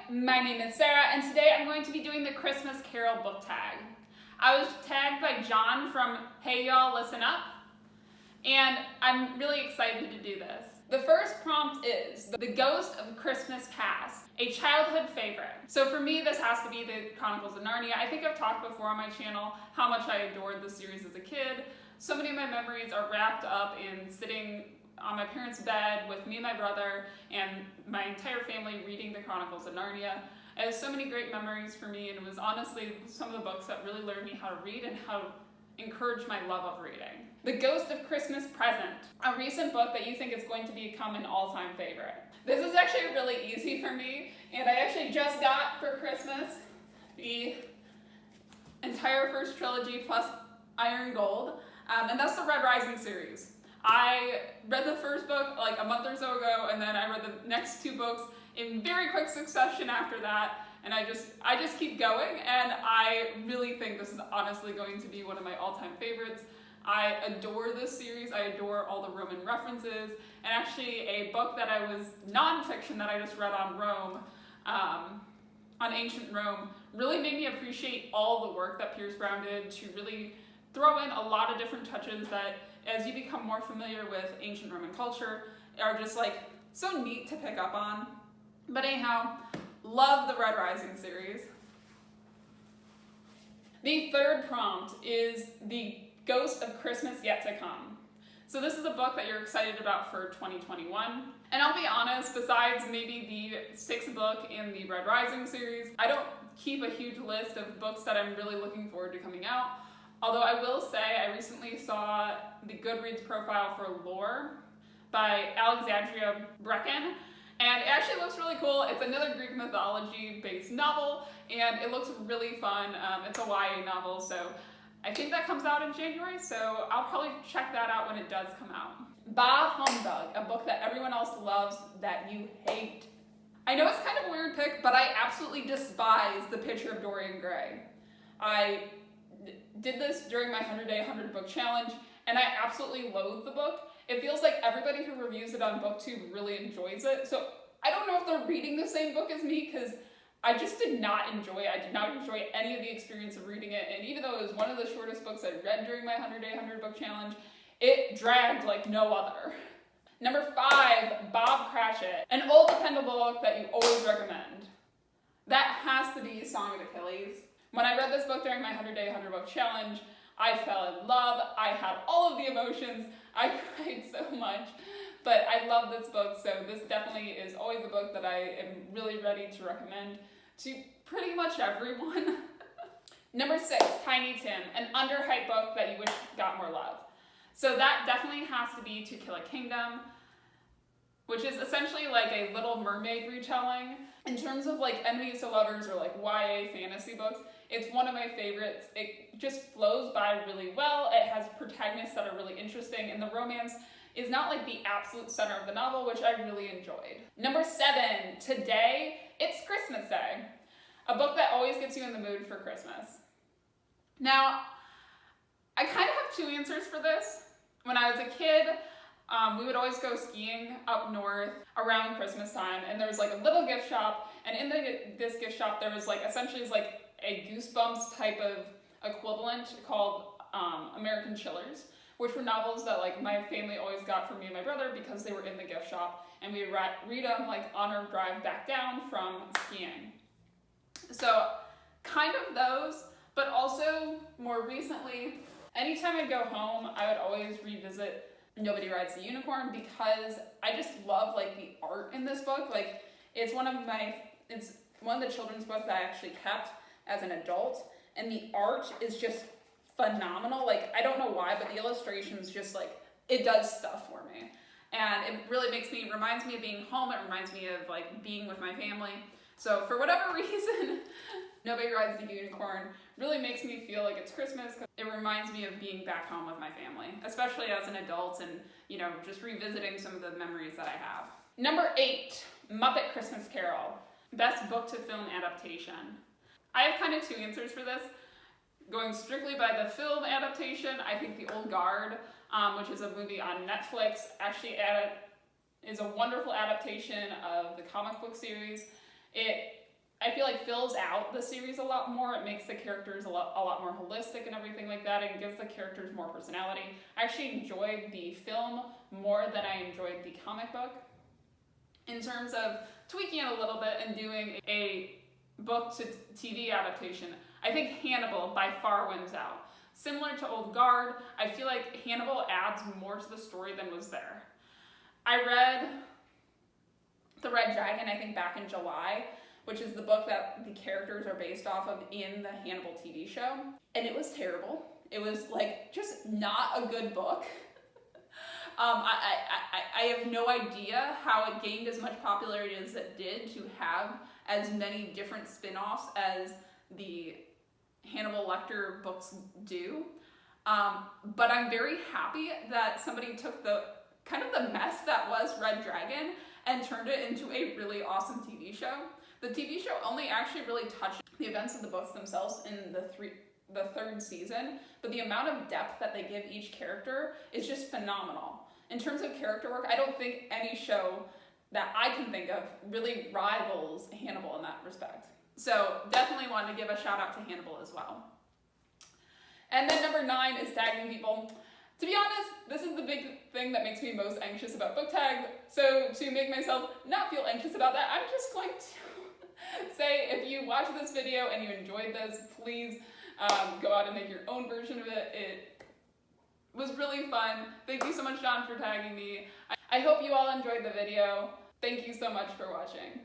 my name is Sarah, and today I'm going to be doing the Christmas Carol book tag. I was tagged by John from Hey Y'all Listen Up, and I'm really excited to do this. The first prompt is The Ghost of Christmas Past, a childhood favorite. So for me, this has to be the Chronicles of Narnia. I think I've talked before on my channel how much I adored the series as a kid. So many of my memories are wrapped up in sitting on my parents' bed with me and my brother and my entire family reading the Chronicles of Narnia. It has so many great memories for me, and it was honestly some of the books that really learned me how to read and how to encourage my love of reading. The Ghost of Christmas Present, a recent book that you think is going to become an all-time favorite. This is actually really easy for me, and I actually just got for Christmas the entire first trilogy plus Iron Gold, and that's the Red Rising series. I read the first book like a month or so ago, and then I read the next two books in very quick succession after that, and I just keep going, and I really think this is honestly going to be one of my all-time favorites. I adore this series. I adore all the Roman references, and actually a book that I was nonfiction that I just read on Rome, on ancient Rome, really made me appreciate all the work that Pierce Brown did to really throw in a lot of different touches that, as you become more familiar with ancient Roman culture, are just like so neat to pick up on. But anyhow, love the Red Rising series. The third prompt is The Ghost of Christmas Yet to Come. So this is a book that you're excited about for 2021. And I'll be honest, besides maybe the sixth book in the Red Rising series, I don't keep a huge list of books that I'm really looking forward to coming out. Although I will say, I recently saw the Goodreads profile for Lore by Alexandria Brecken, and it actually looks really cool. It's another Greek mythology-based novel, and it looks really fun. It's a YA novel, so I think that comes out in January, so I'll probably check that out when it does come out. Bah Humbug, a book that everyone else loves that you hate. I know it's kind of a weird pick, but I absolutely despise the picture of Dorian Gray. I did this during my 100-day 100-book challenge, and I absolutely loathe the book. It feels like everybody who reviews it on BookTube really enjoys it, so I don't know if they're reading the same book as me, because I just did not enjoy it. I did not enjoy any of the experience of reading it, and even though it was one of the shortest books I read during my 100-day 100-book challenge, it dragged like no other. Number 5, Bob Cratchit, an old dependable book that you always recommend. That has to be Song of Achilles. When I read this book during my 100-day 100-book challenge, I fell in love. I had all of the emotions. I cried so much, but I love this book, so this definitely is always a book that I am really ready to recommend to pretty much everyone. Number 6, Tiny Tim, an underhyped book that you wish got more love. So that definitely has to be To Kill a Kingdom, which is essentially like a Little Mermaid retelling. In terms of like enemies to lovers or like YA fantasy books, it's one of my favorites. It just flows by really well. It has protagonists that are really interesting, and the romance is not like the absolute center of the novel, which I really enjoyed. Number 7, Today, It's Christmas Day, a book that always gets you in the mood for Christmas. Now, I kind of have two answers for this. When I was a kid, we would always go skiing up north around Christmas time, and there was like a little gift shop, and in this gift shop there was like essentially like a Goosebumps type of equivalent called American Chillers, which were novels that like my family always got for me and my brother because they were in the gift shop, and we would read them like on our drive back down from skiing. So kind of those, but also more recently, anytime I'd go home, I would always revisit Nobody Rides the Unicorn because I just love like the art in this book. Like it's one of the children's books that I actually kept as an adult, and the art is just phenomenal. Like I don't know why, but the illustrations just like, it does stuff for me. And it really reminds me of being home. It reminds me of like being with my family. So for whatever reason, Nobody Rides the Unicorn really makes me feel like it's Christmas. It reminds me of being back home with my family, especially as an adult and, just revisiting some of the memories that I have. Number 8, Muppet Christmas Carol, best book to film adaptation. I have kind of two answers for this. Going strictly by the film adaptation, I think The Old Guard, which is a movie on Netflix, actually is a wonderful adaptation of the comic book series. It I feel like fills out the series a lot more. It makes the characters a lot more holistic and everything like that, and gives the characters more personality. I actually enjoyed the film more than I enjoyed the comic book. In terms of tweaking it a little bit and doing a book to TV adaptation, I think Hannibal by far wins out. Similar to Old Guard, I feel like Hannibal adds more to the story than was there. I read The Red Dragon, I think back in July, which is the book that the characters are based off of in the Hannibal TV show, and it was terrible. It was like just not a good book. I have no idea how it gained as much popularity as it did to have as many different spin-offs as the Hannibal Lecter books do. But I'm very happy that somebody took the kind of the mess that was Red Dragon and turned it into a really awesome TV show. The TV show only actually really touched the events of the books themselves in the third season, but the amount of depth that they give each character is just phenomenal. In terms of character work, I don't think any show that I can think of really rivals Hannibal in that respect. So definitely want to give a shout out to Hannibal as well. And then number 9 is tagging people. To be honest, this is the big thing that makes me most anxious about book tags. So to make myself not feel anxious about that, I'm just going to say, if you watched this video and you enjoyed this, please go out and make your own version of it. It was really fun. Thank you so much, John, for tagging me. I hope you all enjoyed the video. Thank you so much for watching.